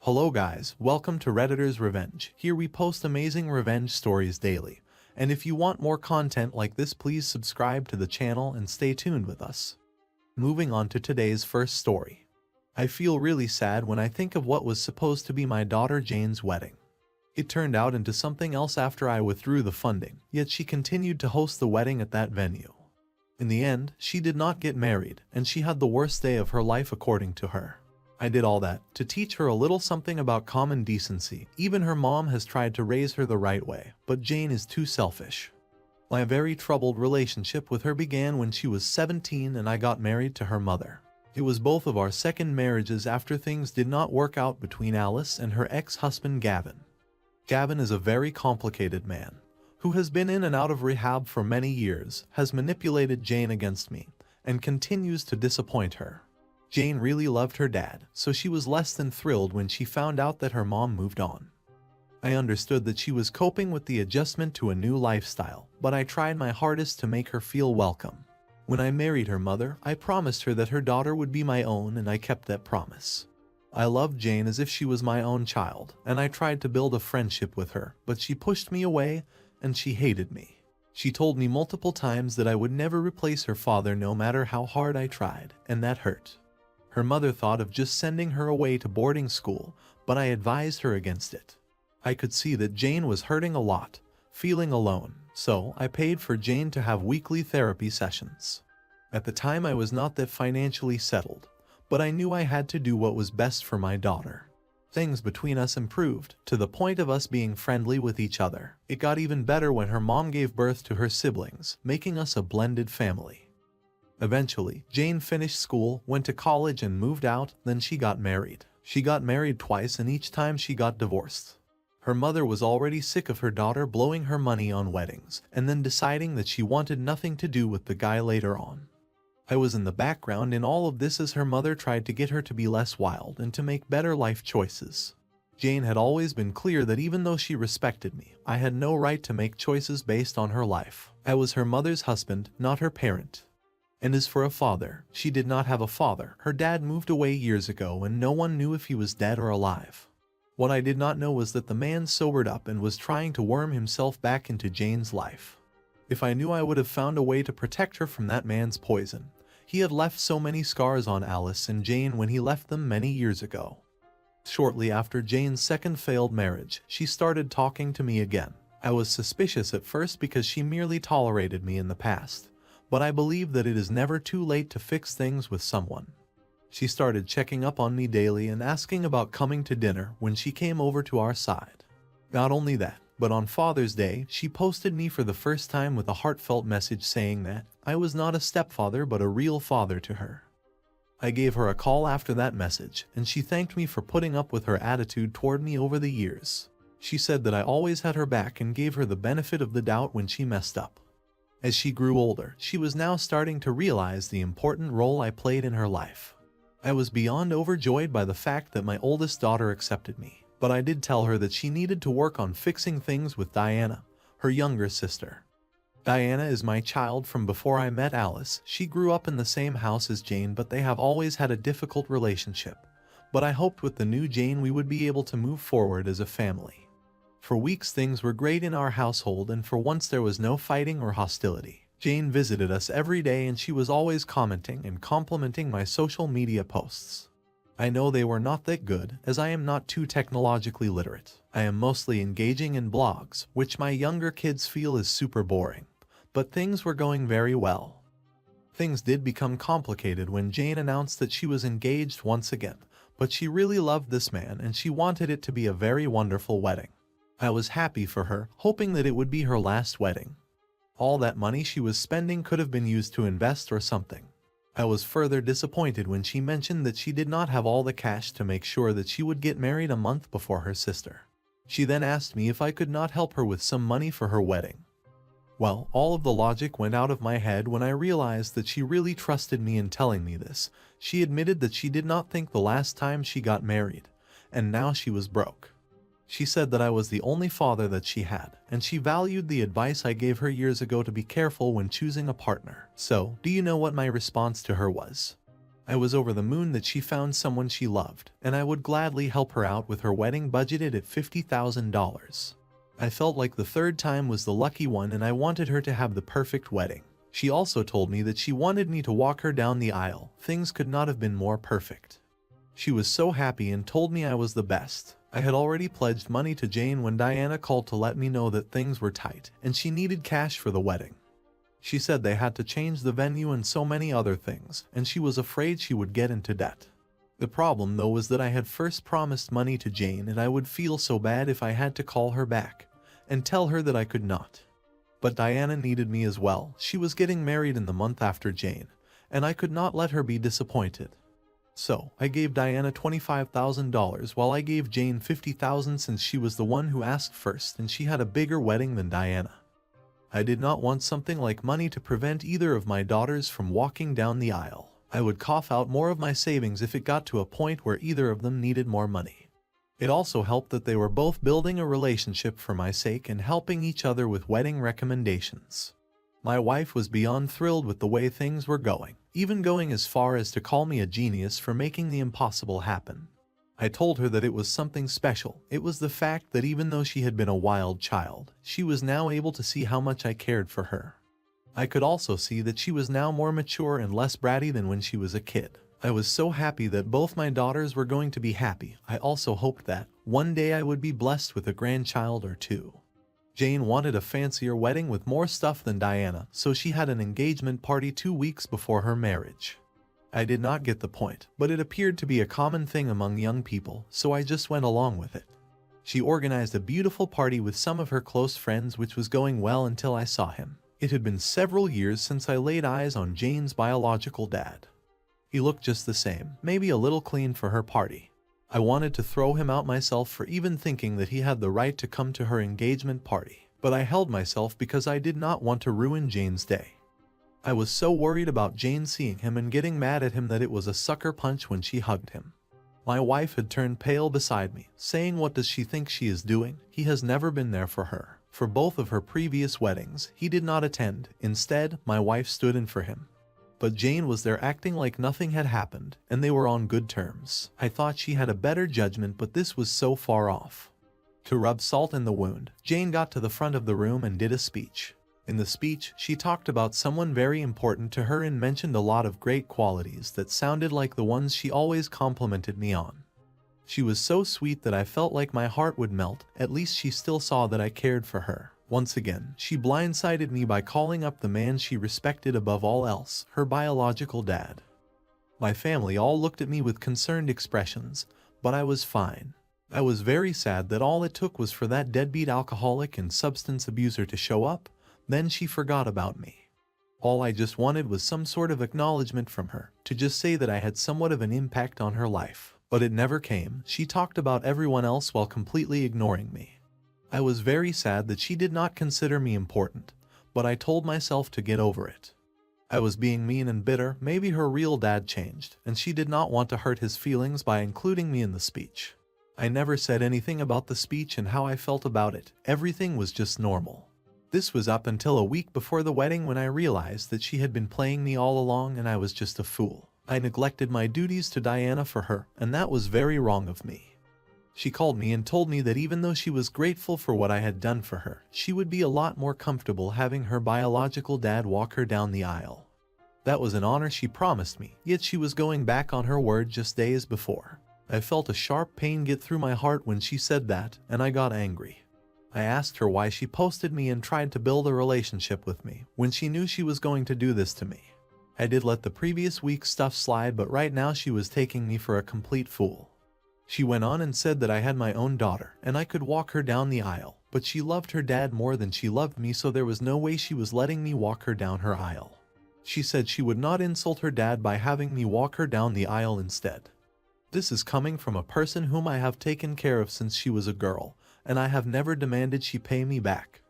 Hello guys, welcome to Redditor's Revenge. Here we post amazing revenge stories daily. And if you want more content like this, please subscribe to the channel and stay tuned with us. Moving on to today's first story. I feel really sad when I think of what was supposed to be my daughter Jane's wedding. It turned out into something else after I withdrew the funding, yet she continued to host the wedding at that venue. In the end, she did not get married, and she had the worst day of her life according to her. I did all that to teach her a little something about common decency. Even her mom has tried to raise her the right way, but Jane is too selfish. My very troubled relationship with her began when she was 17 and I got married to her mother. It was both of our second marriages after things did not work out between Alice and her ex-husband Gavin. Gavin is a very complicated man, who has been in and out of rehab for many years, has manipulated Jane against me, and continues to disappoint her. Jane really loved her dad, so she was less than thrilled when she found out that her mom moved on. I understood that she was coping with the adjustment to a new lifestyle, but I tried my hardest to make her feel welcome. When I married her mother, I promised her that her daughter would be my own, and I kept that promise. I loved Jane as if she was my own child, and I tried to build a friendship with her, but she pushed me away, and she hated me. She told me multiple times that I would never replace her father no matter how hard I tried, and that hurt. Her mother thought of just sending her away to boarding school, but I advised her against it. I could see that Jane was hurting a lot, feeling alone, so I paid for Jane to have weekly therapy sessions. At the time I was not that financially settled, but I knew I had to do what was best for my daughter. Things between us improved, to the point of us being friendly with each other. It got even better when her mom gave birth to her siblings, making us a blended family. Eventually, Jane finished school, went to college and moved out, then she got married. She got married twice and each time she got divorced. Her mother was already sick of her daughter blowing her money on weddings, and then deciding that she wanted nothing to do with the guy later on. I was in the background in all of this as her mother tried to get her to be less wild and to make better life choices. Jane had always been clear that even though she respected me, I had no right to make choices based on her life. I was her mother's husband, not her parent. And as for a father, she did not have a father. Her dad moved away years ago and no one knew if he was dead or alive. What I did not know was that the man sobered up and was trying to worm himself back into Jane's life. If I knew, I would have found a way to protect her from that man's poison. He had left so many scars on Alice and Jane when he left them many years ago. Shortly after Jane's second failed marriage, she started talking to me again. I was suspicious at first because she merely tolerated me in the past. But I believe that it is never too late to fix things with someone. She started checking up on me daily and asking about coming to dinner when she came over to our side. Not only that, but on Father's Day, she posted me for the first time with a heartfelt message saying that I was not a stepfather but a real father to her. I gave her a call after that message, and she thanked me for putting up with her attitude toward me over the years. She said that I always had her back and gave her the benefit of the doubt when she messed up. As she grew older, she was now starting to realize the important role I played in her life. I was beyond overjoyed by the fact that my oldest daughter accepted me, but I did tell her that she needed to work on fixing things with Diana, her younger sister. Diana is my child from before I met Alice. She grew up in the same house as Jane, but they have always had a difficult relationship. But I hoped with the new Jane we would be able to move forward as a family. For weeks things were great in our household, and for once there was no fighting or hostility. Jane visited us every day and she was always commenting and complimenting my social media posts. I know they were not that good, as I am not too technologically literate. I am mostly engaging in blogs, which my younger kids feel is super boring. But things were going very well. Things did become complicated when Jane announced that she was engaged once again, but she really loved this man and she wanted it to be a very wonderful wedding. I was happy for her, hoping that it would be her last wedding. All that money she was spending could have been used to invest or something. I was further disappointed when she mentioned that she did not have all the cash to make sure that she would get married a month before her sister. She then asked me if I could not help her with some money for her wedding. Well, all of the logic went out of my head when I realized that she really trusted me in telling me this. She admitted that she did not think the last time she got married, and now she was broke. She said that I was the only father that she had, and she valued the advice I gave her years ago to be careful when choosing a partner. So, do you know what my response to her was? I was over the moon that she found someone she loved, and I would gladly help her out with her wedding budgeted at $50,000. I felt like the third time was the lucky one and I wanted her to have the perfect wedding. She also told me that she wanted me to walk her down the aisle. Things could not have been more perfect. She was so happy and told me I was the best. I had already pledged money to Jane when Diana called to let me know that things were tight and she needed cash for the wedding. She said they had to change the venue and so many other things, and she was afraid she would get into debt. The problem though was that I had first promised money to Jane and I would feel so bad if I had to call her back and tell her that I could not. But Diana needed me as well. She was getting married in the month after Jane, and I could not let her be disappointed. So, I gave Diana $25,000 while I gave Jane $50,000 since she was the one who asked first and she had a bigger wedding than Diana. I did not want something like money to prevent either of my daughters from walking down the aisle. I would cough out more of my savings if it got to a point where either of them needed more money. It also helped that they were both building a relationship for my sake and helping each other with wedding recommendations. My wife was beyond thrilled with the way things were going, even going as far as to call me a genius for making the impossible happen. I told her that it was something special. It was the fact that even though she had been a wild child, she was now able to see how much I cared for her. I could also see that she was now more mature and less bratty than when she was a kid. I was so happy that both my daughters were going to be happy. I also hoped that one day I would be blessed with a grandchild or two. Jane wanted a fancier wedding with more stuff than Diana, so she had an engagement party 2 weeks before her marriage. I did not get the point, but it appeared to be a common thing among young people, so I just went along with it. She organized a beautiful party with some of her close friends, which was going well until I saw him. It had been several years since I laid eyes on Jane's biological dad. He looked just the same, maybe a little clean for her party. I wanted to throw him out myself for even thinking that he had the right to come to her engagement party, but I held myself because I did not want to ruin Jane's day. I was so worried about Jane seeing him and getting mad at him that it was a sucker punch when she hugged him. My wife had turned pale beside me, saying, "What does she think she is doing? He has never been there for her. For both of her previous weddings, he did not attend. Instead, my wife stood in for him." But Jane was there acting like nothing had happened, and they were on good terms. I thought she had a better judgment, but this was so far off. To rub salt in the wound, Jane got to the front of the room and did a speech. In the speech, she talked about someone very important to her and mentioned a lot of great qualities that sounded like the ones she always complimented me on. She was so sweet that I felt like my heart would melt. At least she still saw that I cared for her. Once again, she blindsided me by calling up the man she respected above all else, her biological dad. My family all looked at me with concerned expressions, but I was fine. I was very sad that all it took was for that deadbeat alcoholic and substance abuser to show up. Then she forgot about me. All I just wanted was some sort of acknowledgement from her, to just say that I had somewhat of an impact on her life. But it never came. She talked about everyone else while completely ignoring me. I was very sad that she did not consider me important, but I told myself to get over it. I was being mean and bitter. Maybe her real dad changed, and she did not want to hurt his feelings by including me in the speech. I never said anything about the speech and how I felt about it. Everything was just normal. This was up until a week before the wedding when I realized that she had been playing me all along and I was just a fool. I neglected my duties to Diana for her, and that was very wrong of me. She called me and told me that even though she was grateful for what I had done for her, she would be a lot more comfortable having her biological dad walk her down the aisle. That was an honor she promised me, yet she was going back on her word just days before. I felt a sharp pain get through my heart when she said that, and I got angry. I asked her why she posted me and tried to build a relationship with me when she knew she was going to do this to me. I did let the previous week's stuff slide, but right now she was taking me for a complete fool. She went on and said that I had my own daughter and I could walk her down the aisle, but she loved her dad more than she loved me, so there was no way she was letting me walk her down her aisle. She said she would not insult her dad by having me walk her down the aisle instead. This is coming from a person whom I have taken care of since she was a girl, and I have never demanded she pay me back.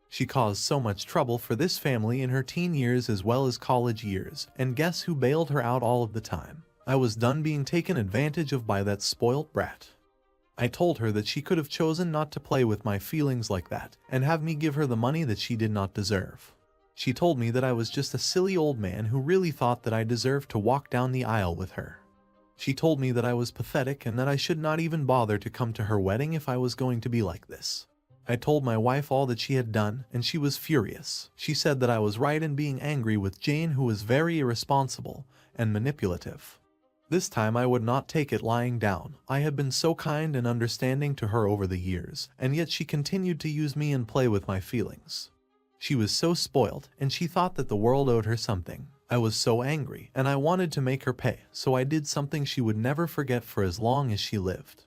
She caused so much trouble for this family in her teen years as well as college years, and guess who bailed her out all of the time? I was done being taken advantage of by that spoilt brat. I told her that she could have chosen not to play with my feelings like that and have me give her the money that she did not deserve. She told me that I was just a silly old man who really thought that I deserved to walk down the aisle with her. She told me that I was pathetic and that I should not even bother to come to her wedding if I was going to be like this. I told my wife all that she had done, and she was furious. She said that I was right in being angry with Jane, who was very irresponsible and manipulative. This time I would not take it lying down. I had been so kind and understanding to her over the years, and yet she continued to use me and play with my feelings. She was so spoiled, and she thought that the world owed her something. I was so angry, and I wanted to make her pay, so I did something she would never forget for as long as she lived.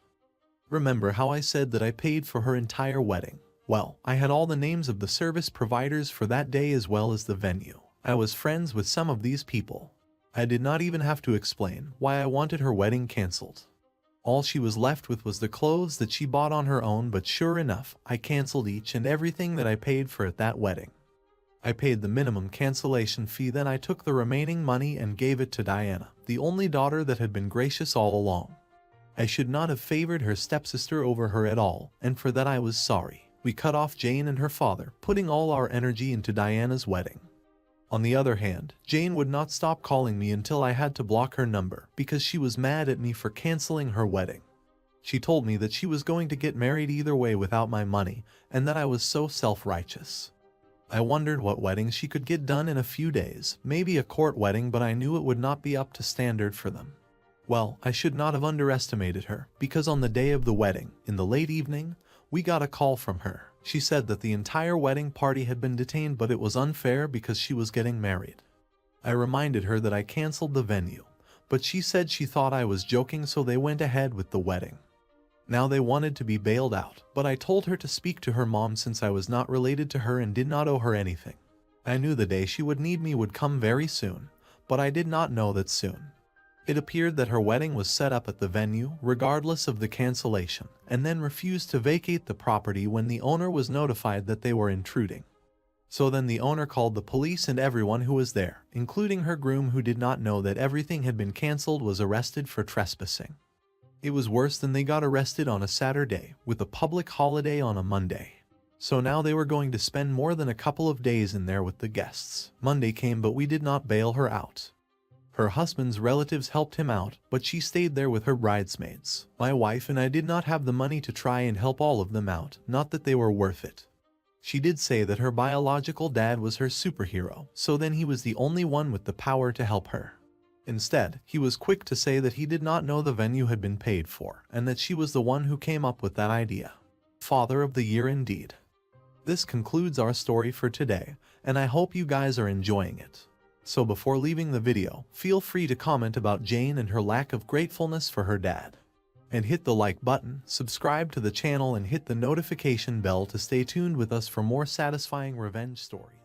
Remember how I said that I paid for her entire wedding? Well, I had all the names of the service providers for that day as well as the venue. I was friends with some of these people. I did not even have to explain why I wanted her wedding cancelled. All she was left with was the clothes that she bought on her own, but sure enough, I cancelled each and everything that I paid for at that wedding. I paid the minimum cancellation fee, then I took the remaining money and gave it to Diana, the only daughter that had been gracious all along. I should not have favored her stepsister over her at all, and for that I was sorry. We cut off Jane and her father, putting all our energy into Diana's wedding. On the other hand, Jane would not stop calling me until I had to block her number because she was mad at me for canceling her wedding. She told me that she was going to get married either way without my money, and that I was so self-righteous. I wondered what wedding she could get done in a few days, maybe a court wedding, but I knew it would not be up to standard for them. Well, I should not have underestimated her, because on the day of the wedding, in the late evening, we got a call from her. She said that the entire wedding party had been detained, but it was unfair because she was getting married. I reminded her that I canceled the venue, but she said she thought I was joking, so they went ahead with the wedding. Now they wanted to be bailed out, but I told her to speak to her mom since I was not related to her and did not owe her anything. I knew the day she would need me would come very soon, but I did not know that soon. It appeared that her wedding was set up at the venue, regardless of the cancellation, and then refused to vacate the property when the owner was notified that they were intruding. So then the owner called the police, and everyone who was there, including her groom, who did not know that everything had been cancelled, was arrested for trespassing. It was worse than they got arrested on a Saturday, with a public holiday on a Monday. So now they were going to spend more than a couple of days in there with the guests. Monday came, but we did not bail her out. Her husband's relatives helped him out, but she stayed there with her bridesmaids. My wife and I did not have the money to try and help all of them out, not that they were worth it. She did say that her biological dad was her superhero, so then he was the only one with the power to help her. Instead, he was quick to say that he did not know the venue had been paid for, and that she was the one who came up with that idea. Father of the year indeed. This concludes our story for today, and I hope you guys are enjoying it. So before leaving the video, feel free to comment about Jane and her lack of gratefulness for her dad. And hit the like button, subscribe to the channel, and hit the notification bell to stay tuned with us for more satisfying revenge stories.